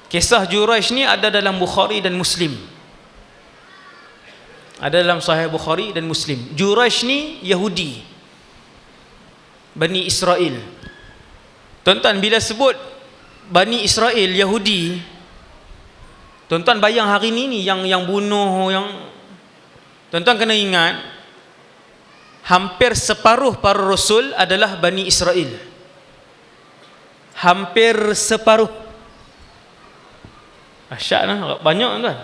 Kisah Juraij ni ada dalam Bukhari dan Muslim. Ada dalam Sahih Bukhari dan Muslim. Juraij ni Yahudi, Bani Israel. Tuan-tuan, bila sebut Bani Israel, Yahudi, tuan-tuan bayang hari ni yang bunuh, yang tuan-tuan kena ingat, hampir separuh para rasul adalah Bani Israel. Hampir separuh. Asyik lah, banyak tuan.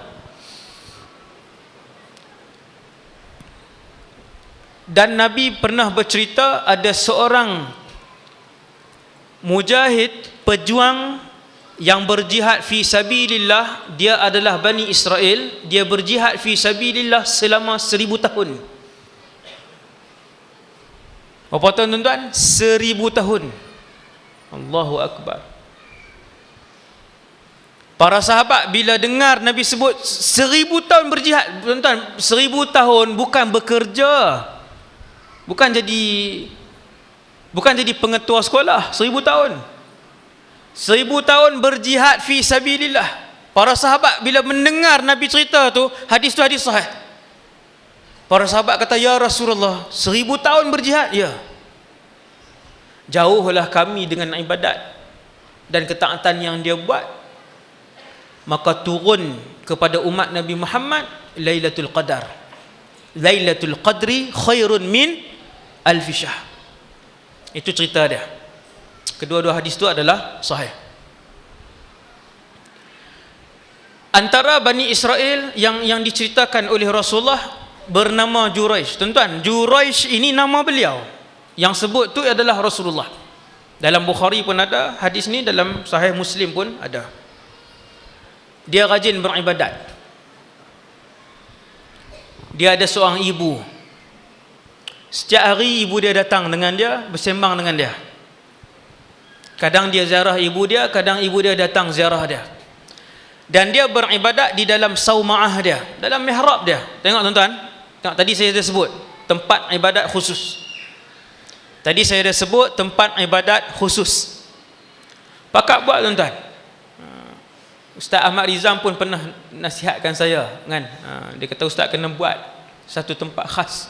Dan Nabi pernah bercerita ada seorang mujahid, pejuang yang berjihad fi sabilillah. Dia adalah Bani Israel. Dia berjihad fi sabilillah selama 1000 tahun. Berapa tahun tuan-tuan? 1000 tahun. Allahu Akbar. Para sahabat bila dengar Nabi sebut 1000 tahun berjihad, tuan-tuan, 1000 tahun bukan bekerja, bukan jadi pengetua sekolah. 1000 tahun, 1000 tahun berjihad fi sabilillah. Para sahabat bila mendengar Nabi cerita tu, hadis tu hadis sahih. Para sahabat kata, ya Rasulullah, 1000 tahun berjihad? Ya. Jauhlah kami dengan ibadat dan ketaatan yang dia buat. Maka turun kepada umat Nabi Muhammad Lailatul Qadar. Lailatul Qadri khairun min alfi syahr. Itu cerita dia. Kedua-dua hadis tu adalah sahih. Antara Bani Israel yang diceritakan oleh Rasulullah bernama Juraij. Tuan-tuan, Juraij ini nama beliau. Yang sebut tu adalah Rasulullah. Dalam Bukhari pun ada hadis ni, dalam Sahih Muslim pun ada. Dia rajin beribadat. Dia ada seorang ibu. Setiap hari ibu dia datang dengan dia, bersembang dengan dia. Kadang dia ziarah ibu dia, kadang ibu dia datang ziarah dia. Dan dia beribadat di dalam saumaah dia, dalam mihrab dia. Tengok tuan-tuan, tengok, tadi saya dah sebut tempat ibadat khusus. Tadi saya dah sebut tempat ibadat khusus. Pakat buat tuan-tuan. Ustaz Ahmad Rizam pun pernah nasihatkan saya kan. Dia kata ustaz kena buat satu tempat khas.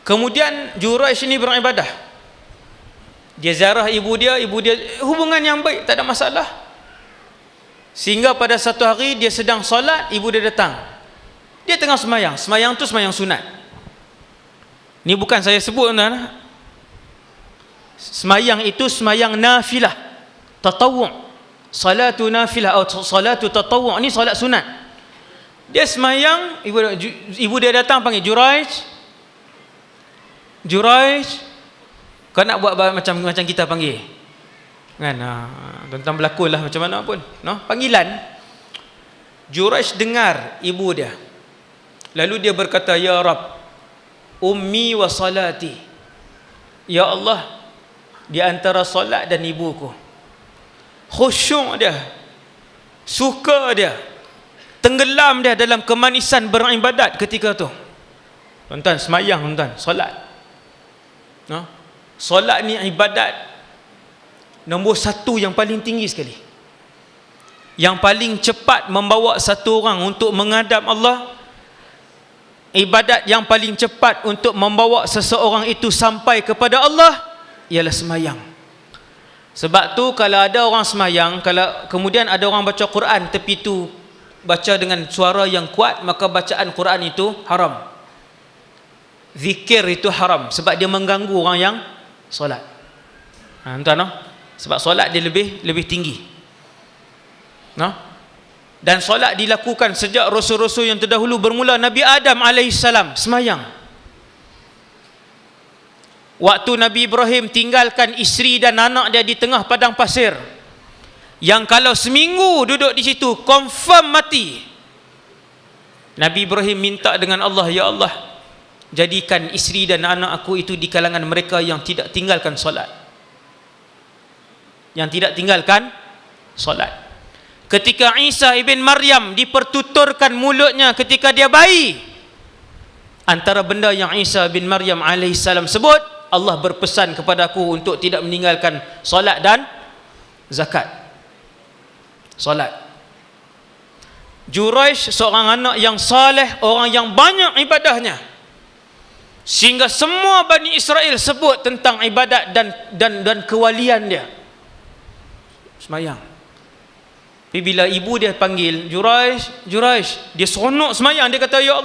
Kemudian Juraij ini beribadah. Dia ziarah ibu dia hubungan yang baik, tak ada masalah. Sehingga pada satu hari dia sedang solat, ibu dia datang. Dia tengah semayang. Semayang tu semayang sunat. Ni bukan saya sebut tuan-tuan. Semayang itu semayang nafilah, tatawwu'. Salatu nafilah atau salatu tatawwu', ni solat sunat. Dia semayang, ibu dia datang panggil, Juraij, Juraij, kau nak buat macam kita panggil kan? Tuan-tuan berlakon lah macam mana pun, no? Panggilan. Juraij dengar ibu dia, lalu dia berkata, ya Rab, ummi wa salati. Ya Allah, di antara solat dan ibuku. Khusyuk dia, suka dia, tenggelam dia dalam kemanisan beribadat ketika tu. Tuan-tuan, semayang tuan-tuan, solat. No? Solat ni ibadat nombor 1 yang paling tinggi sekali. Yang paling cepat membawa satu orang untuk menghadap Allah. Ibadat yang paling cepat untuk membawa seseorang itu sampai kepada Allah ialah semayang. Sebab tu kalau ada orang semayang, kalau kemudian ada orang baca Quran tepi tu, baca dengan suara yang kuat, maka bacaan Quran itu haram. Zikir itu haram sebab dia mengganggu orang yang solat. Tuan-tuan, no? Sebab solat dia lebih tinggi. No? Dan solat dilakukan sejak rasul-rasul yang terdahulu, bermula Nabi Adam alaihissalam semayang. Waktu Nabi Ibrahim tinggalkan isteri dan anak dia di tengah padang pasir, yang kalau seminggu duduk di situ confirm mati. Nabi Ibrahim minta dengan Allah, ya Allah, jadikan isteri dan anak aku itu di kalangan mereka yang tidak tinggalkan solat. Yang tidak tinggalkan solat. Ketika Isa ibn Maryam dipertuturkan mulutnya ketika dia bayi, antara benda yang Isa bin Maryam alaihissalam sebut, Allah berpesan kepadaku untuk tidak meninggalkan solat dan zakat, solat. Juraish seorang anak yang saleh, orang yang banyak ibadahnya, sehingga semua Bani Israel sebut tentang ibadat dan kewalian dia. Semayang. Tapi bila ibu dia panggil Juraish, dia seronok semayang. Dia kata, ya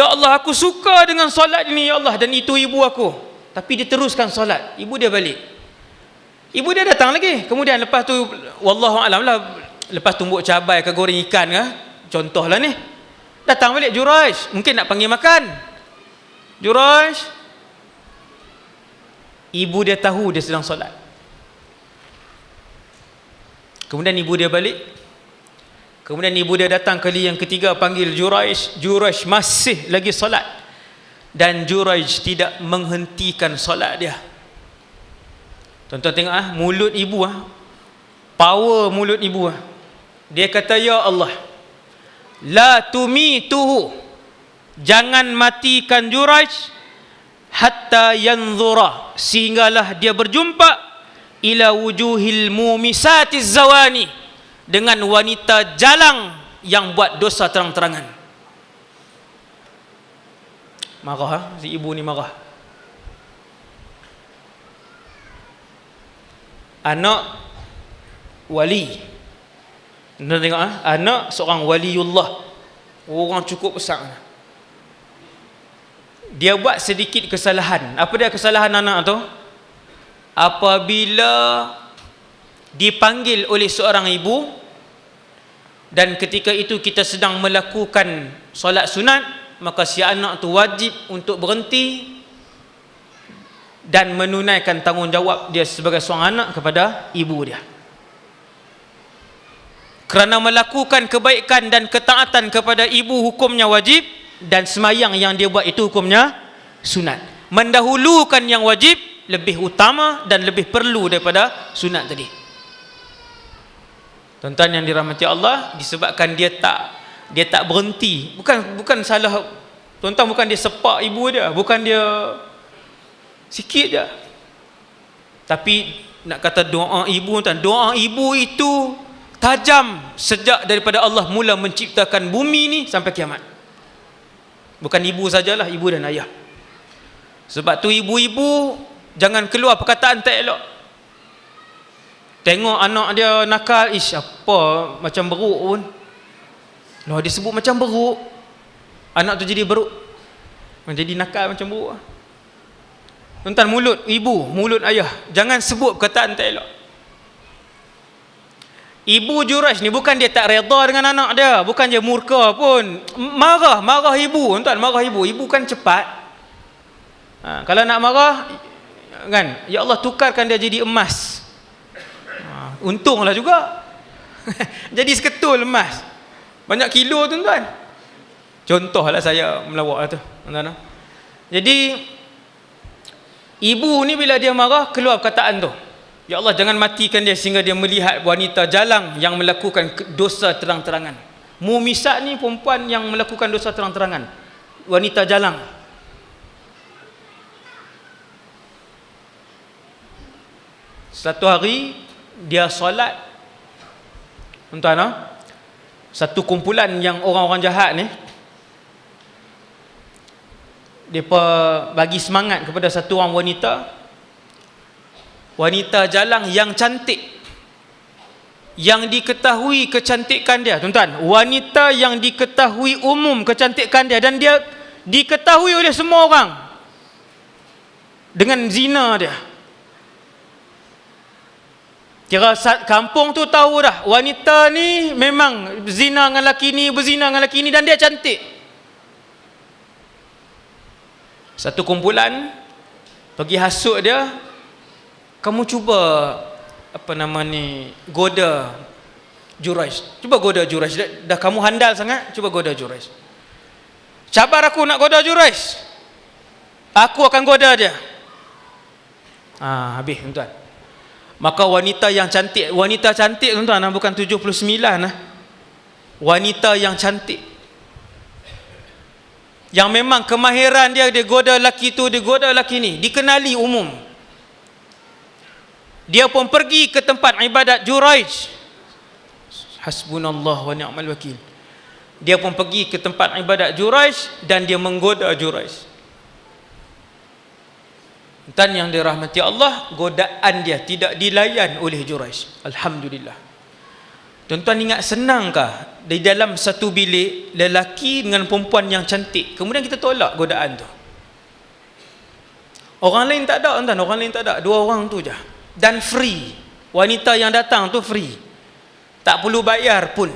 Allah, aku suka dengan solat ini, ya Allah, dan itu ibu aku. Tapi dia teruskan solat. Ibu dia balik. Ibu dia datang lagi. Kemudian lepas tu, wallahu alam lah, lepas tumbuk cabai ke goreng ikan ke, contohlah ni, datang balik Juraish, mungkin nak panggil makan. Juraish, ibu dia tahu dia sedang solat. Kemudian ibu dia balik. Kemudian ibu dia datang kali yang ketiga, panggil Juraish. Juraish masih lagi solat, dan Juraish tidak menghentikan solat dia. Tuan-tuan tengok mulut ibu, power mulut ibu. Dia kata, ya Allah, la tumituhu, jangan matikan Juraish hatta yanzura, sehinggalah dia berjumpa ila wujuhil mumisatiz zawani, dengan wanita jalang yang buat dosa terang-terangan. Marah, si ibu ni marah. Anak wali, anda tengok anak seorang waliullah, orang cukup besar. Dia buat sedikit kesalahan. Apa dia kesalahan anak tu? Apabila dipanggil oleh seorang ibu, dan ketika itu kita sedang melakukan solat sunat, maka si anak tu wajib untuk berhenti dan menunaikan tanggungjawab dia sebagai seorang anak kepada ibu dia. Kerana melakukan kebaikan dan ketaatan kepada ibu hukumnya wajib, dan semayang yang dia buat itu hukumnya sunat. Mendahulukan yang wajib lebih utama dan lebih perlu daripada sunat tadi. Tuan-tuan yang dirahmati Allah, disebabkan dia tak berhenti. Bukan salah tuan-tuan, bukan dia sepak ibu dia, bukan dia sikit je. Tapi nak kata doa ibu, tuan, doa ibu itu tajam sejak daripada Allah mula menciptakan bumi ni sampai kiamat. Bukan ibu sajalah, ibu dan ayah. Sebab tu ibu-ibu jangan keluar perkataan tak elok. Tengok anak dia nakal, apa macam beruk pun. Loh, dia sebut macam beruk, anak tu jadi beruk, jadi nakal macam beruk. Tuan-tuan, mulut ibu, mulut ayah, jangan sebut perkataan tak elok. Ibu Juraish ni bukan dia tak redha dengan anak dia, bukan dia murka pun, marah ibu. Tuan-tuan, marah ibu kan cepat. Kalau nak marah kan, ya Allah, tukarkan dia jadi emas. Untunglah juga. Jadi seketul emas, banyak kilo, tuan-tuan. Contohlah saya melawak tu, tuan-tuan. Jadi ibu ni bila dia marah, keluar perkataan tu, ya Allah, jangan matikan dia sehingga dia melihat wanita jalang yang melakukan dosa terang-terangan. Mumisat ni perempuan yang melakukan dosa terang-terangan, wanita jalang. Satu hari dia solat, tuan-tuan, satu kumpulan yang orang-orang jahat ni, mereka bagi semangat kepada satu orang wanita jalang yang cantik, yang diketahui kecantikan dia, tuan-tuan, wanita yang diketahui umum kecantikan dia, dan dia diketahui oleh semua orang dengan zina dia. Kira kampung tu tahu dah, wanita ni memang zina dengan lelaki ni, berzina dengan lelaki ni, dan dia cantik. Satu kumpulan pergi hasut dia, kamu cuba goda Juraish. Cuba goda Juraish. Dah kamu handal sangat, cuba goda Juraish. Cabar aku nak goda Juraish, aku akan goda dia. Habis, tuan-tuan. Maka wanita cantik, tuan-tuan, bukan 79 wanita yang cantik, yang memang kemahiran dia goda lelaki tu, dia goda lelaki ni, dikenali umum. Dia pun pergi ke tempat ibadat Juraij. Hasbunallah wa ni'mal wakil. Dia pun pergi ke tempat ibadat Juraij dan dia menggoda Juraij. Dan yang dirahmati Allah, godaan dia tidak dilayan oleh Juraij. Alhamdulillah. Tuan-tuan ingat, senangkah di dalam satu bilik lelaki dengan perempuan yang cantik, kemudian kita tolak godaan tu? Orang lain tak ada, tuan, orang lain tak ada, dua orang tu je. Dan free. Wanita yang datang tu free. Tak perlu bayar pun.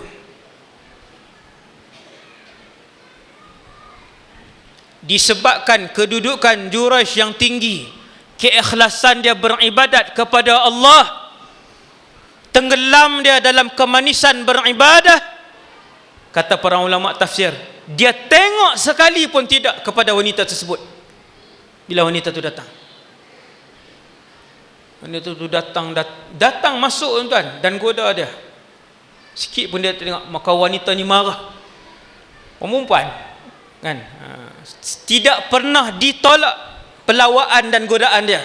Disebabkan kedudukan Juraij yang tinggi, keikhlasan dia beribadat kepada Allah, tenggelam dia dalam kemanisan beribadah, kata para ulama tafsir, dia tengok sekali pun tidak kepada wanita tersebut. Bila wanita tu datang, wanita tu datang masuk, tuan, dan goda dia. Sikit pun dia tengok, maka wanita ni marah. Perempuan kan, tidak pernah ditolak pelawaan dan godaan dia.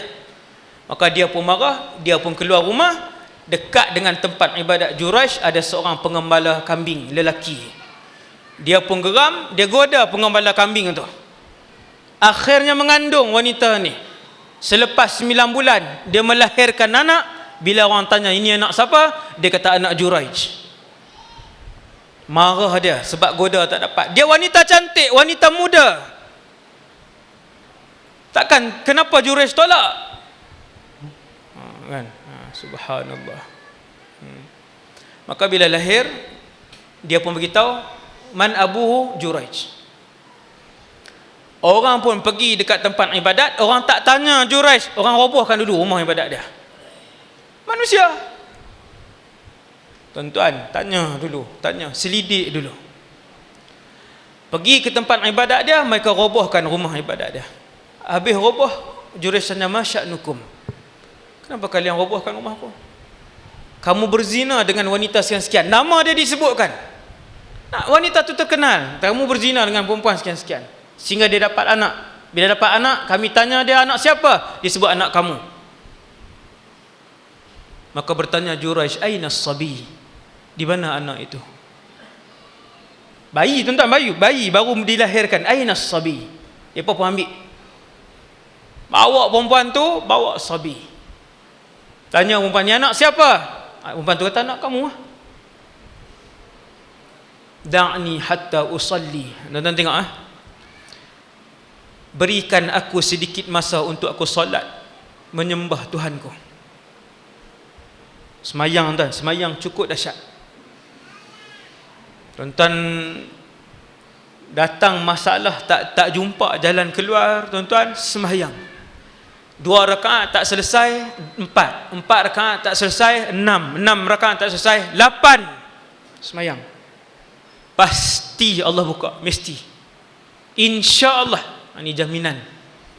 Maka dia pun marah, dia pun keluar rumah. Dekat dengan tempat ibadat Juraij ada seorang pengembala kambing lelaki. Dia pun geram, dia goda pengembala kambing itu. Akhirnya mengandung wanita ni. Selepas 9 bulan dia melahirkan anak. Bila orang tanya, ini anak siapa? Dia kata anak Juraij. Marah dia sebab goda tak dapat. Dia wanita cantik, wanita muda. Takkan kenapa Juraij tolak? Kan? Subhanallah. Maka bila lahir, dia pun beritahu, man abuhu Juraij. Orang pun pergi dekat tempat ibadat, orang tak tanya Juraij, orang robohkan dulu rumah ibadat dia. Manusia. Tuan-tuan, tanya dulu, selidik dulu. Pergi ke tempat ibadat dia, mereka robohkan rumah ibadat dia. Habis roboh, Juraij tanya, masya'nukum, kenapa kalian robohkan rumahku? Kamu berzina dengan wanita sekian-sekian, nama dia disebutkan. Wanita tu terkenal, kamu berzina dengan perempuan sekian-sekian, sehingga dia dapat anak. Bila dapat anak, kami tanya dia anak siapa? Dia sebut anak kamu. Maka bertanya Juraij, aina as-sabi? Di mana anak itu? Bayi, tuan-tuan, bayi baru dilahirkan. Aina as-sabi? Dia pun ambil, bawa perempuan tu, bawa sabi. Tanya perempuan ni, anak siapa? Perempuan tu kata, anak kamu. Da'ni hatta usalli. Tuan-tuan tengok, berikan aku sedikit masa untuk aku solat, menyembah Tuhanku. Semayang, tuan, semayang cukup dahsyat. Tuan-tuan, datang masalah, tak jumpa jalan keluar, tuan-tuan, semayang. 2 rakaat tak selesai, 4 rakaat tak selesai, 6 rakaat tak selesai, 8 semayang. Pasti Allah buka, mesti. InsyaAllah, ini jaminan.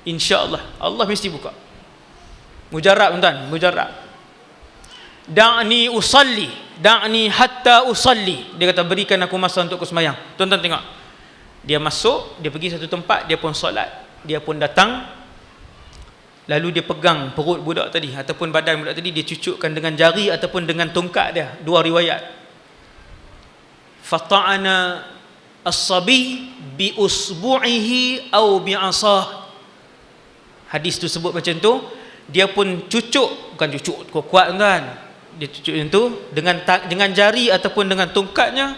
InsyaAllah Allah mesti buka. Mujarab, tuan, mujarab. Da'ni usalli, da'ni hatta usalli. Dia kata, berikan aku masa untuk aku semayang. Tuan-tuan tengok, dia masuk, dia pergi satu tempat, dia pun solat, dia pun datang, lalu dia pegang perut budak tadi ataupun badan budak tadi, dia cucukkan dengan jari ataupun dengan tongkat dia. 2 riwayat. Fata'ana as-sabi bi usbu'ihi au bi asah. Hadis tu sebut macam tu. Dia pun cucuk, bukan cucuk kuat-kuat, kan? Dia cucuk macam tu dengan jari ataupun dengan tongkatnya.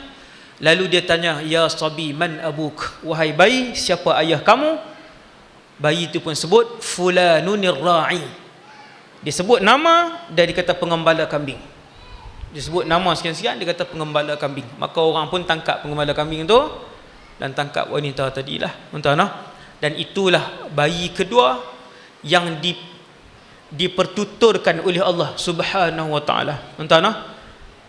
Lalu dia tanya, ya sabi man abuk? Wahai bayi, siapa ayah kamu? Bayi itu pun sebut fulanunir ra'i. Dia sebut nama dan dia kata pengembala kambing. Dia sebut nama sekian-sekian, dia kata pengembala kambing. Maka orang pun tangkap pengembala kambing itu dan tangkap wanita tadilah, tuan-tuan. Dan itulah bayi kedua yang dipertuturkan oleh Allah Subhanahu wa taala, tuan-tuan.